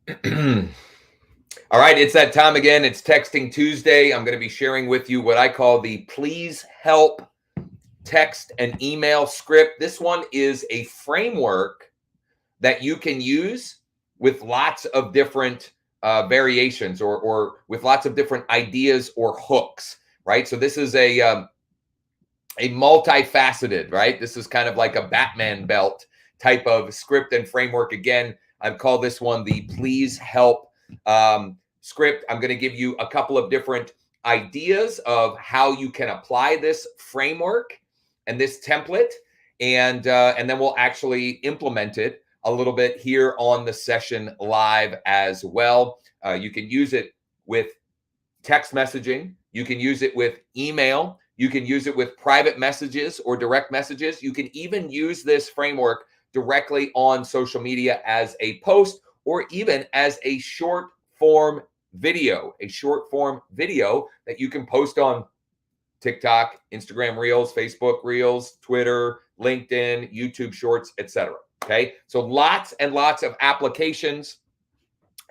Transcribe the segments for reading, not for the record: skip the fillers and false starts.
All right, it's that time again. It's Texting Tuesday. I'm going to be sharing with you what I call the Please Help text and email script. This one is a framework that you can use with lots of different variations or with lots of different ideas or hooks, right? So this is a multifaceted, right? This is kind of like a Batman belt type of script and framework. Again, I've called this one the Please Help script. I'm going to give you a couple of different ideas of how you can apply this framework and this template, and then we'll actually implement it a little bit here on the session live as well. You can use it with text messaging. You can use it with email. You can use it with private messages or direct messages. You can even use this framework directly on social media as a post or even as a short form video, that you can post on TikTok, Instagram Reels, Facebook Reels, Twitter, LinkedIn, YouTube Shorts, etc. Okay, so lots and lots of applications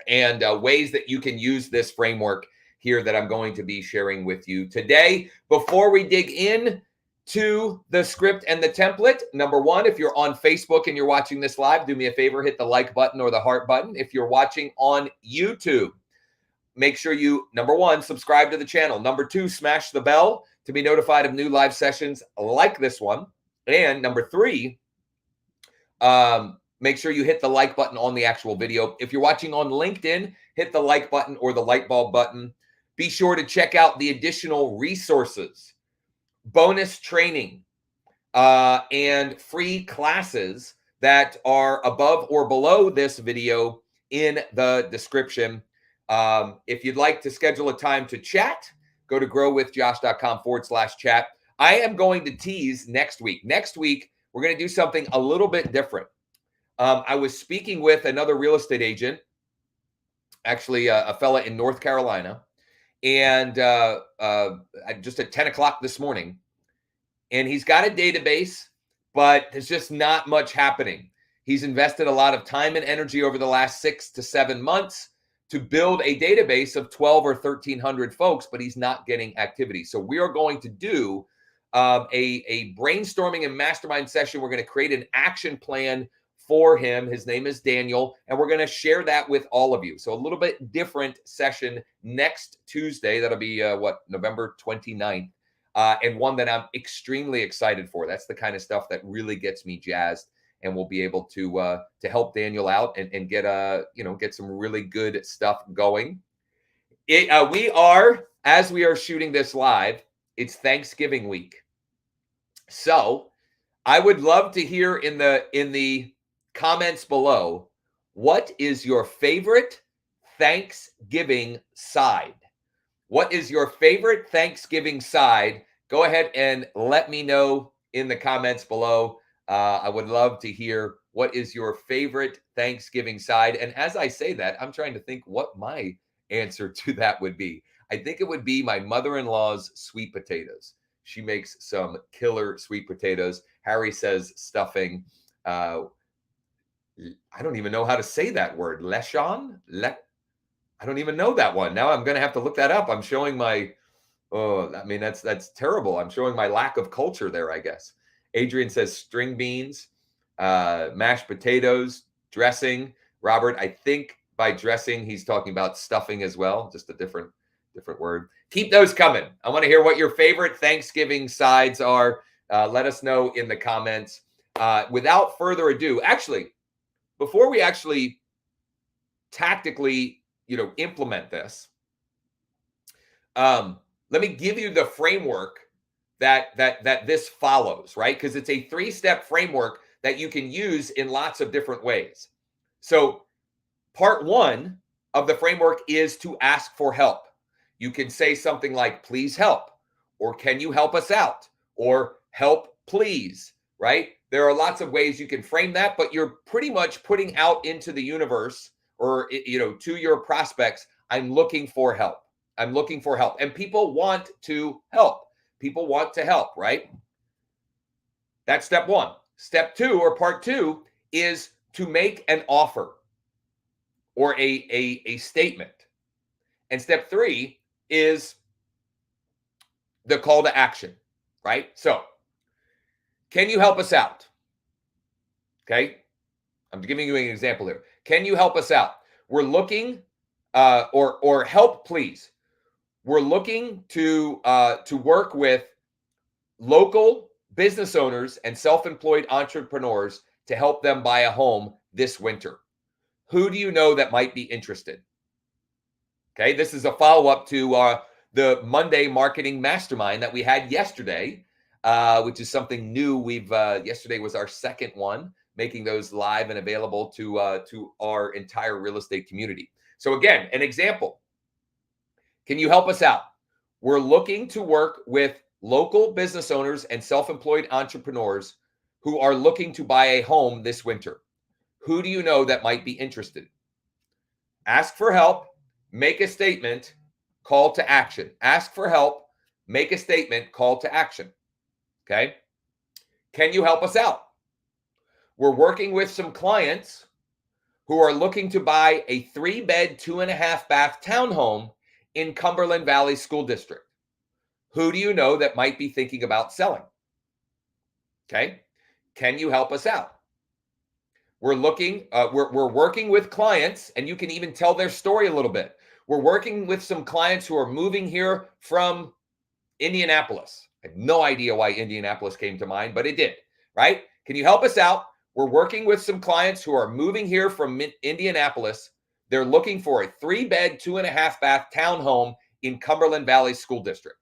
and ways that you can use this framework here that I'm going to be sharing with you today. Before we dig in to the script and the template, number one, if you're on Facebook and you're watching this live, do me a favor, hit the like button or the heart button. If you're watching on YouTube, make sure you, number one, subscribe to the channel. Number two, smash the bell to be notified of new live sessions like this one. And number three, make sure you hit the like button on the actual video. If you're watching on LinkedIn, hit the like button or the light bulb button. Be sure to check out the additional resources, bonus training, and free classes that are above or below this video in the description. If you'd like to schedule a time to chat, go to growwithjosh.com/chat. I am going to tease next week. Next week, we're going to do something a little bit different. I was speaking with another real estate agent, actually a fella in North Carolina, and just at 10 o'clock this morning. And he's got a database, but there's just not much happening. He's invested a lot of time and energy over the last 6 to 7 months to build a database of 12 or 1,300 folks, but he's not getting activity. So we are going to do a brainstorming and mastermind session. We're going to create an action plan for him. His name is Daniel, and we're going to share that with all of you. So a little bit different session next Tuesday. That'll be November 29th. And one that I'm extremely excited for. That's the kind of stuff that really gets me jazzed, and we'll be able to help Daniel out and get some really good stuff going. We are, as we are shooting this live, it's Thanksgiving week. So I would love to hear in the comments below, what is your favorite Thanksgiving side? What is your favorite Thanksgiving side? Go ahead and let me know in the comments below. I would love to hear what is your favorite Thanksgiving side. And as I say that, I'm trying to think what my answer to that would be. I think it would be my mother-in-law's sweet potatoes. She makes some killer sweet potatoes. Harry says stuffing. I don't even know how to say that word. Lechon? I don't even know that one. Now I'm going to have to look that up. I'm showing my, that's terrible. I'm showing my lack of culture there, I guess. Adrian says string beans, mashed potatoes, dressing. Robert, I think by dressing, he's talking about stuffing as well. Just a different word. Keep those coming. I want to hear what your favorite Thanksgiving sides are. Let us know in the comments. Without further ado, actually, before we actually tactically, implement this, let me give you the framework that this follows, right? Because it's a 3-step framework that you can use in lots of different ways. So part 1 of the framework is to ask for help. You can say something like, please help, or can you help us out, or help please, right? There are lots of ways you can frame that, but you're pretty much putting out into the universe or, to your prospects, I'm looking for help. I'm looking for help. And people want to help. People want to help, right? That's step 1. Step 2, or part 2, is to make an offer. or a statement. And step 3 is the call to action, right? So, can you help us out? Okay. I'm giving you an example here. Can you help us out? We're looking, or help, please. We're looking to work with local business owners and self-employed entrepreneurs to help them buy a home this winter. Who do you know that might be interested? Okay, this is a follow-up to the Monday marketing mastermind that we had yesterday, which is something new. Yesterday was our second one, making those live and available to our entire real estate community. So again, an example. Can you help us out? We're looking to work with local business owners and self-employed entrepreneurs who are looking to buy a home this winter. Who do you know that might be interested? Ask for help, make a statement, call to action. Ask for help, make a statement, call to action. Okay? Can you help us out? We're working with some clients who are looking to buy a 3-bed, 2.5-bath townhome in Cumberland Valley School District. Who do you know that might be thinking about selling? Okay. Can you help us out? We're working with clients, and you can even tell their story a little bit. We're working with some clients who are moving here from Indianapolis. I have no idea why Indianapolis came to mind, but it did, right? Can you help us out? We're working with some clients who are moving here from Indianapolis. They're looking for a 3-bed, 2.5-bath townhome in Cumberland Valley School District.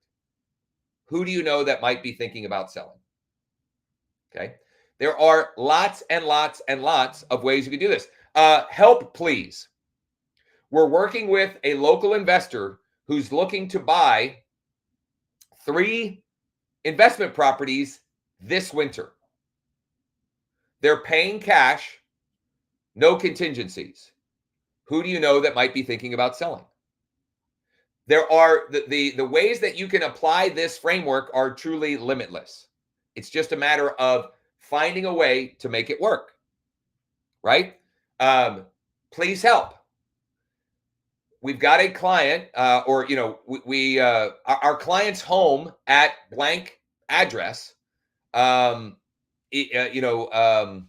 Who do you know that might be thinking about selling? Okay. There are lots and lots and lots of ways you can do this. Help, please. We're working with a local investor who's looking to buy 3 investment properties this winter. They're paying cash, no contingencies. Who do you know that might be thinking about selling? There are the ways that you can apply this framework are truly limitless. It's just a matter of finding a way to make it work, right? Please help. We've got a client, our client's home at blank address. I'm trying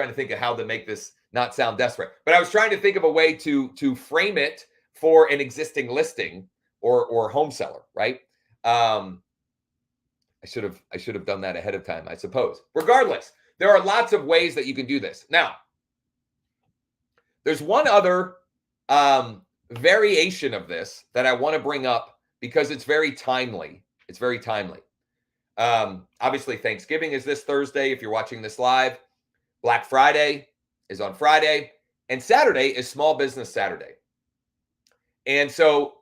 to think of how to make this not sound desperate, but I was trying to think of a way to frame it for an existing listing or home seller, right? I should have done that ahead of time, I suppose. Regardless, there are lots of ways that you can do this. Now, there's one other variation of this that I want to bring up because it's very timely. It's very timely. Obviously, Thanksgiving is this Thursday if you're watching this live. Black Friday is on Friday, and Saturday is Small Business Saturday. And so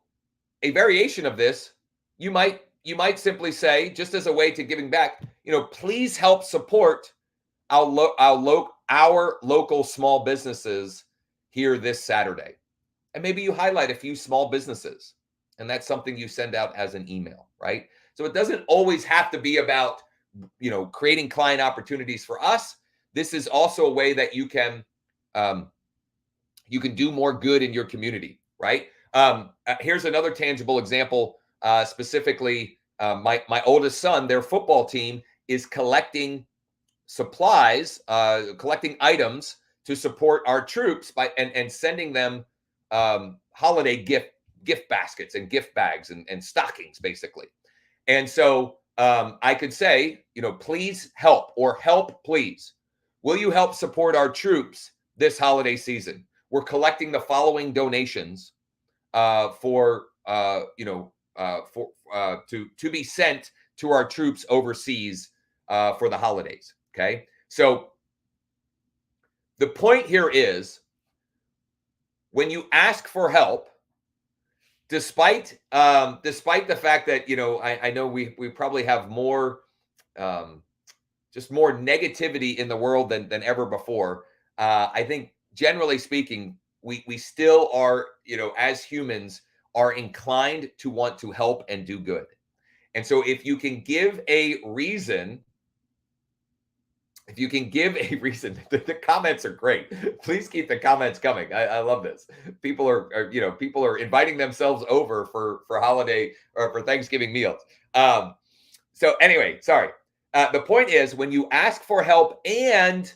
a variation of this, you might simply say, just as a way to giving back, please help support our local small businesses here this Saturday. And maybe you highlight a few small businesses, and that's something you send out as an email, right? So it doesn't always have to be about, creating client opportunities for us. This is also a way that you can do more good in your community, right? Here's another tangible example. Specifically, my oldest son, their football team is collecting supplies, collecting items to support our troops and sending them holiday gift baskets and gift bags and stockings, basically. And so I could say, please help, or help, please. Will you help support our troops this holiday season? We're collecting the following donations to be sent to our troops overseas for the holidays. Okay, so the point here is, when you ask for help, despite the fact that I know we probably have more just more negativity in the world than ever before. I think generally speaking, we still are, as humans, are inclined to want to help and do good. And so if you can give a reason if you can give a reason, the comments are great. Please keep the comments coming. I love this. People people are inviting themselves over for holiday or for Thanksgiving meals. So anyway, sorry. The point is, when you ask for help and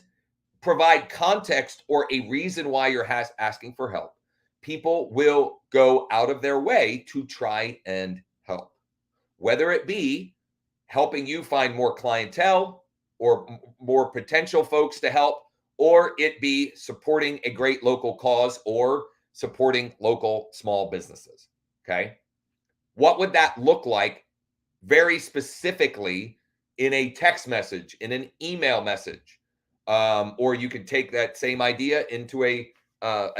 provide context or a reason why you're asking for help, people will go out of their way to try and help, whether it be helping you find more clientele or more potential folks to help, or it be supporting a great local cause or supporting local small businesses. Okay. What would that look like very specifically in a text message, in an email message? Or you could take that same idea into a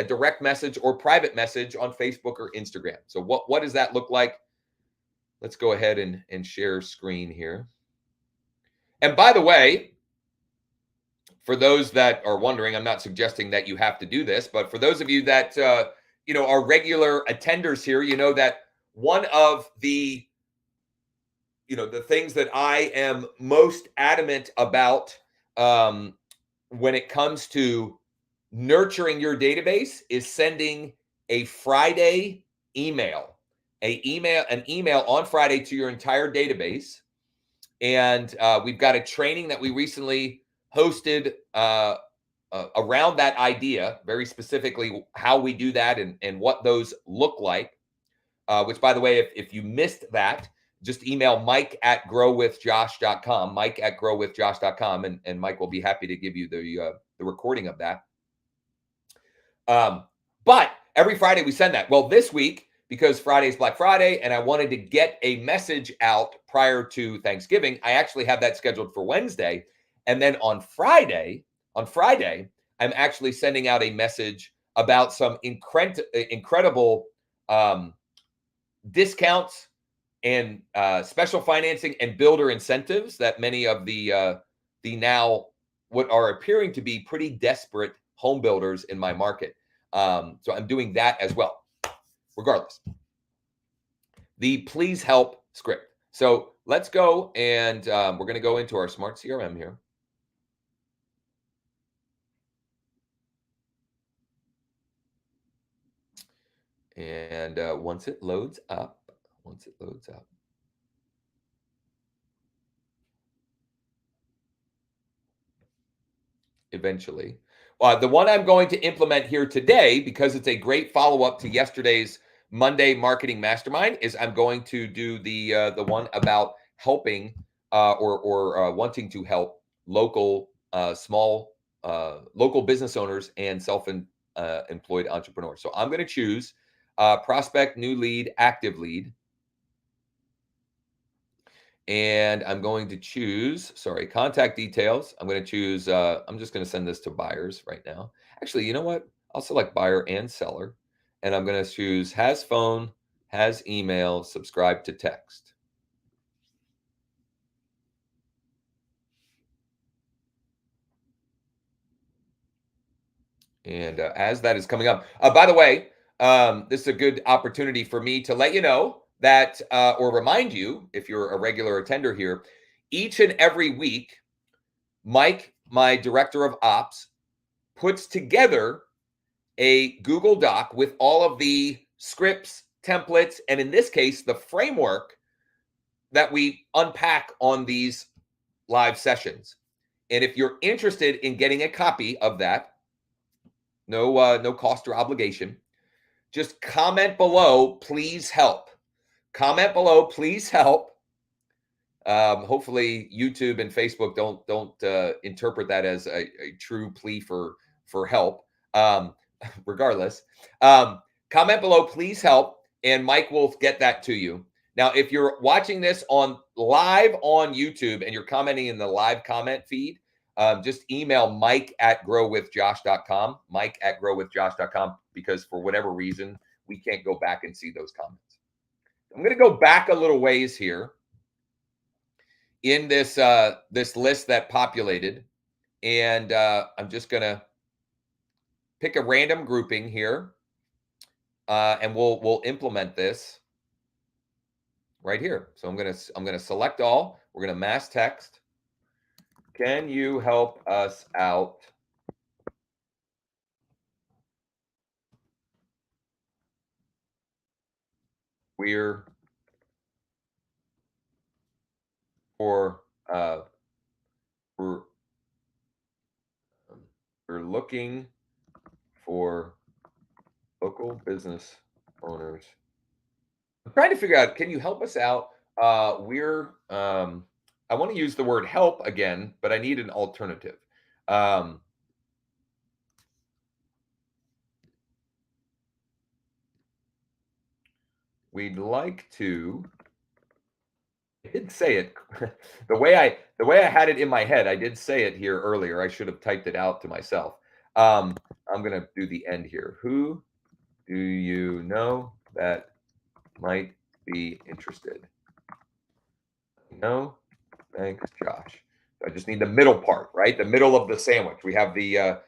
direct message or private message on Facebook or Instagram. So what does that look like? Let's go ahead and share screen here. And by the way, for those that are wondering, I'm not suggesting that you have to do this, but for those of you that are regular attenders here, you know that one of the things that I am most adamant about when it comes to nurturing your database is sending a Friday email, an email on Friday to your entire database. And we've got a training that we recently hosted around that idea, very specifically how we do that and what those look like. Which, by the way, if you missed that, just email mike@growwithjosh.com, mike@growwithjosh.com, and Mike will be happy to give you the recording of that. But every Friday we send that. Well, this week, because Friday is Black Friday and I wanted to get a message out prior to Thanksgiving, I actually have that scheduled for Wednesday. And then on Friday, I'm actually sending out a message about some incredible discounts and special financing and builder incentives that many of the now what are appearing to be pretty desperate home builders in my market. So I'm doing that as well. Regardless, the please help script. So let's go and we're going to go into our smart CRM here. And once it loads up, eventually. The one I'm going to implement here today, because it's a great follow-up to yesterday's Monday Marketing Mastermind, is I'm going to do the one about helping or wanting to help local small local business owners and self-employed entrepreneurs. So I'm going to choose prospect, new lead, active lead. And I'm going to choose, contact details. I'm going to choose, I'm just going to send this to buyers right now. Actually, you know what? I'll select buyer and seller. And I'm going to choose has phone, has email, subscribe to text. And as that is coming up, by the way, this is a good opportunity for me to let you know that, or remind you, if you're a regular attender here, each and every week, Mike, my director of ops, puts together a Google Doc with all of the scripts, templates, and in this case, the framework that we unpack on these live sessions. And if you're interested in getting a copy of that, no cost or obligation, just comment below, please help. Comment below, please help. Hopefully YouTube and Facebook don't interpret that as a true plea for help. Regardless, comment below, please help, and Mike will get that to you. Now, if you're watching this live on YouTube and you're commenting in the live comment feed, just email mike@growwithjosh.com, mike@growwithjosh.com, because for whatever reason, we can't go back and see those comments. I'm going to go back a little ways here in this this list that populated, and I'm just going to pick a random grouping here, and we'll implement this right here. So I'm gonna select all. We're gonna mass text. Can you help us out? We're for we're we're looking for local business owners. I'm trying to figure out, can you help us out? We're I want to use the word help again, but I need an alternative. Um, we'd like to. I did say it the way I had it in my head. I did say it here earlier. I should have typed it out to myself. I'm gonna do the end here. Who do you know that might be interested? No, thanks, Josh. I just need the middle part, right? The middle of the sandwich. We have the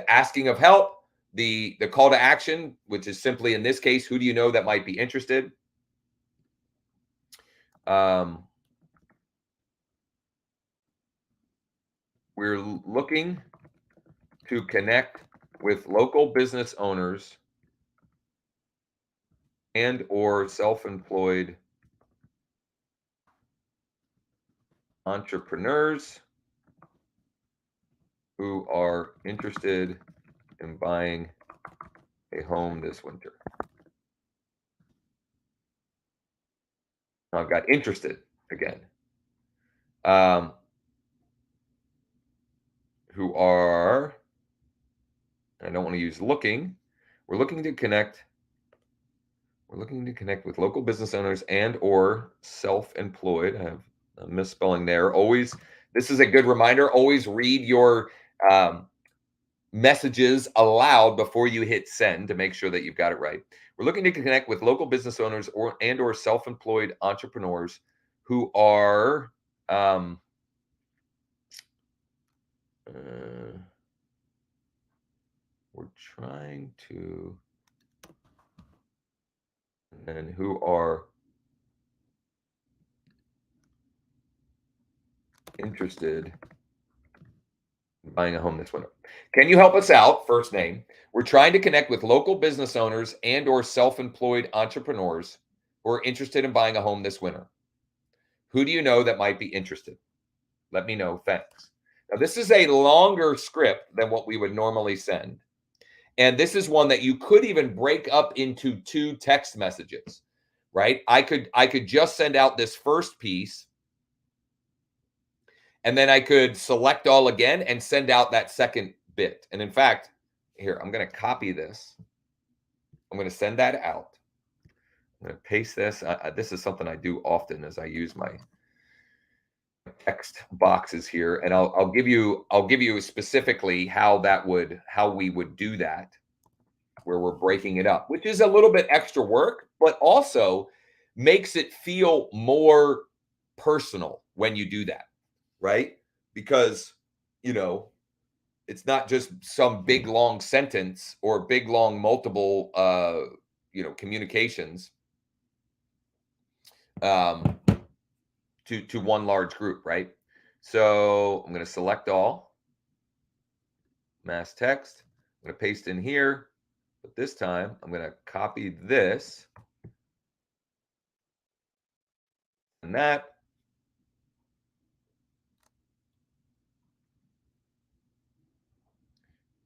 asking of help, the call to action, which is simply in this case, who do you know that might be interested? Um, we're looking to connect with local business owners and or self-employed entrepreneurs who are interested in buying a home this winter. I've got interested again. Um, who are, I don't want to use looking. We're looking to connect. We're looking to connect with local business owners and or self-employed. I have a misspelling there. Always, this is a good reminder. Always read your messages aloud before you hit send to make sure that you've got it right. We're looking to connect with local business owners or self-employed entrepreneurs who are we're trying to and who are interested in buying a home this winter. Can you help us out? First name. We're trying to connect with local business owners and or self-employed entrepreneurs who are interested in buying a home this winter. Who do you know that might be interested? Let me know. Thanks. Now, this is a longer script than what we would normally send. And this is one that you could even break up into two text messages, right? I could just send out this first piece, and then I could select all again and send out that second bit. And in fact, here, I'm going to copy this. I'm going to send that out. I'm going to paste this. This is something I do often as I use my text boxes here, and I'll give you specifically how we would do that, where we're breaking it up, which is a little bit extra work, but also makes it feel more personal when you do that, right? Because it's not just some big long sentence or big long multiple communications um, to one large group, right? So I'm going to select all, mass text. I'm going to paste in here, but this time I'm going to copy this and that.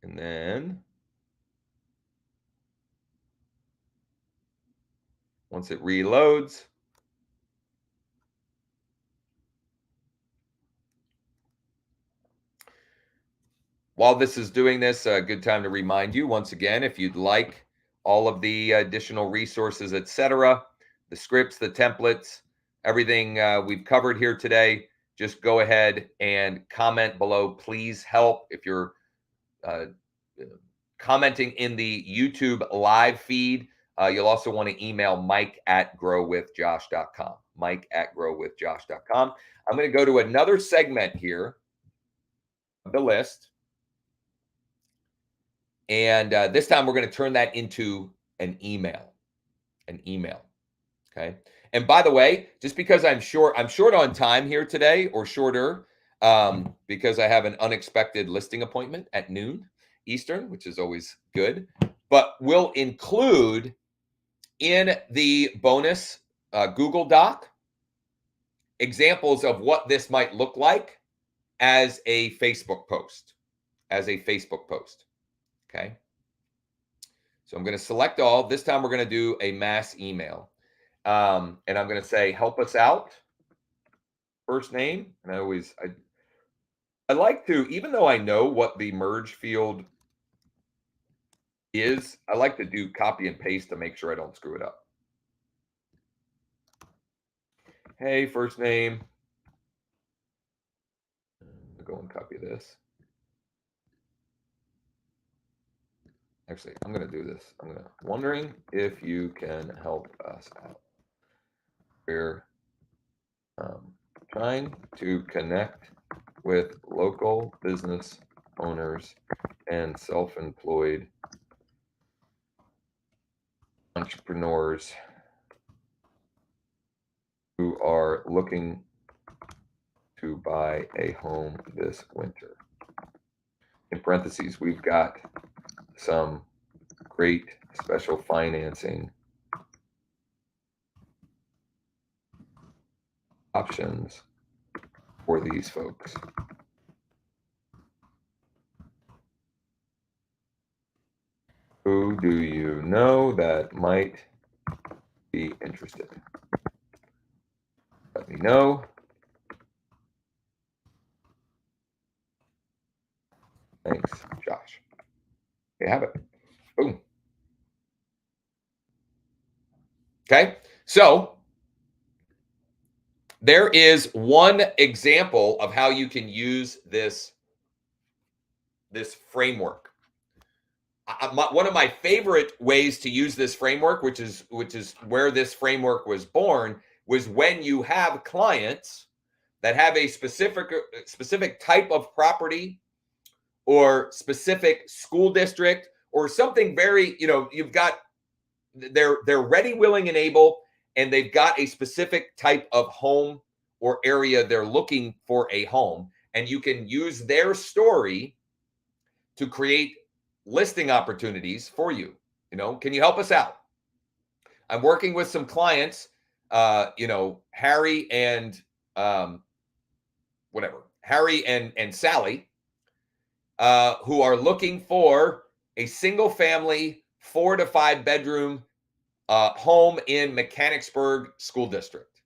And then once it reloads, while this is doing this, a good time to remind you once again, if you'd like all of the additional resources, etc., the scripts, the templates, everything we've covered here today, just go ahead and comment below. Please help if you're commenting in the YouTube live feed. You'll also want to email mike@growwithjosh.com. Mike@growwithjosh.com. I'm going to go to another segment here of the list. And this time we're going to turn that into an email. Okay. And by the way, just because I'm short on time here today, or shorter, because I have an unexpected listing appointment at noon Eastern, which is always good. But we'll include in the bonus Google Doc examples of what this might look like as a Facebook post. Okay. So I'm going to select all. This time we're going to do a mass email. And I'm going to say, help us out. First name. And I like to, even though I know what the merge field is, I like to do copy and paste to make sure I don't screw it up. Hey, first name. I'll go and copy this. Actually, I'm going to do this. Wondering if you can help us out. We're trying to connect with local business owners and self-employed entrepreneurs who are looking to buy a home this winter. In parentheses, we've got some great special financing options for these folks. Who do you know that might be interested? Let me know. Thanks, Josh. You have it. Boom. Okay, so there is one example of how you can use this framework. One of my favorite ways to use this framework, which is where this framework was born, was when you have clients that have a specific type of property or specific school district or something very, you've got, they're ready, willing, and able, and they've got a specific type of home or area they're looking for a home, and you can use their story to create listing opportunities for you. Can you help us out? I'm working with some clients, Harry and Harry and Sally, who are looking for a single family 4 to 5 bedroom home in Mechanicsburg School District.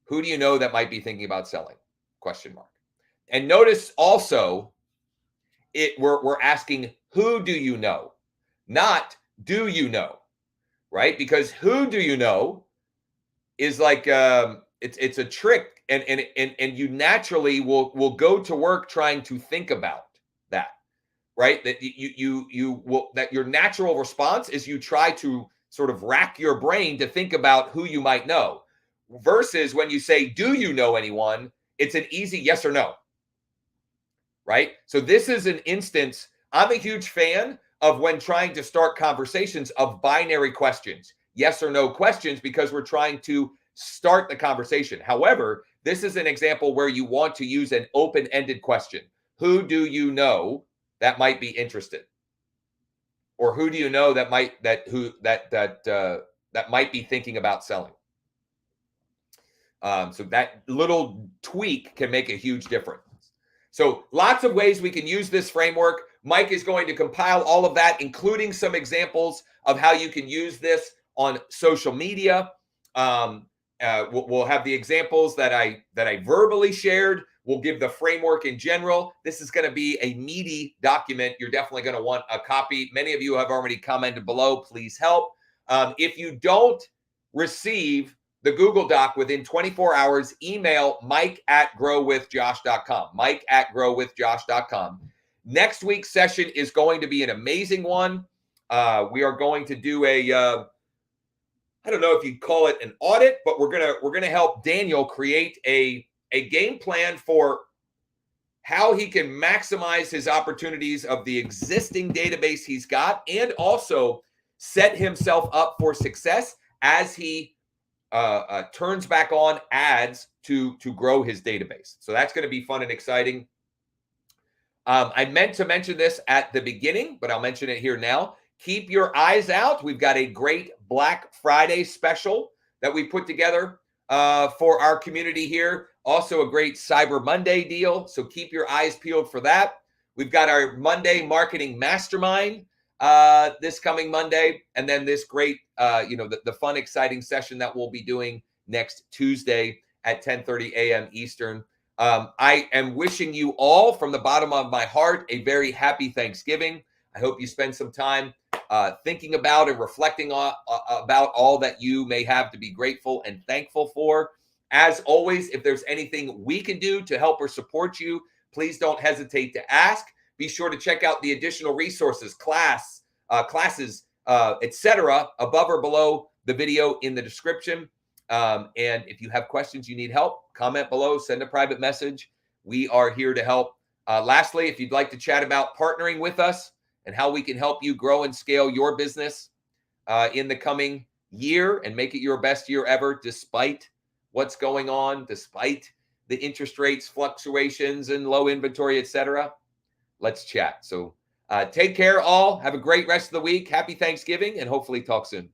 Who do you know that might be thinking about selling? ? And notice also, we're asking, who do you know? Not do you know, right? Because who do you know is like it's a trick, and you naturally will go to work trying to think about that, right? That you will, that your natural response is you try to sort of rack your brain to think about who you might know, versus when you say, do you know anyone? It's an easy yes or no, right? So this is an instance. I'm a huge fan of, when trying to start conversations, of binary questions, yes or no questions, because we're trying to start the conversation. However, this is an example where you want to use an open-ended question. Who do you know that might be interested? Or who do you know that might be thinking about selling? So that little tweak can make a huge difference. So lots of ways we can use this framework. Mike is going to compile all of that, including some examples of how you can use this on social media. We'll have the examples that I verbally shared. We'll give the framework in general. This is going to be a meaty document. You're definitely going to want a copy. Many of you have already commented below. Please help. If you don't receive the Google Doc within 24 hours, email mike@growwithjosh.com. mike@growwithjosh.com. Next week's session is going to be an amazing one. We are going to do I don't know if you'd call it an audit, but we're gonna help Daniel create a game plan for how he can maximize his opportunities of the existing database he's got, and also set himself up for success as he turns back on ads to grow his database. So that's going to be fun and exciting. I meant to mention this at the beginning, but I'll mention it here now. Keep your eyes out. We've got a great Black Friday special that we put together for our community here. Also a great Cyber Monday deal. So keep your eyes peeled for that. We've got our Monday Marketing Mastermind this coming Monday. And then this great, the fun, exciting session that we'll be doing next Tuesday at 10:30 a.m. Eastern. I am wishing you all from the bottom of my heart a very happy Thanksgiving. I hope you spend some time thinking about and reflecting about all that you may have to be grateful and thankful for. As always, if there's anything we can do to help or support you, please don't hesitate to ask. Be sure to check out the additional resources, classes, etc., above or below the video in the description. And if you have questions, you need help, comment below, send a private message. We are here to help. Lastly, if you'd like to chat about partnering with us and how we can help you grow and scale your business in the coming year and make it your best year ever, despite what's going on, despite the interest rates, fluctuations, and low inventory, etc., let's chat. So take care, all. Have a great rest of the week. Happy Thanksgiving, and hopefully talk soon.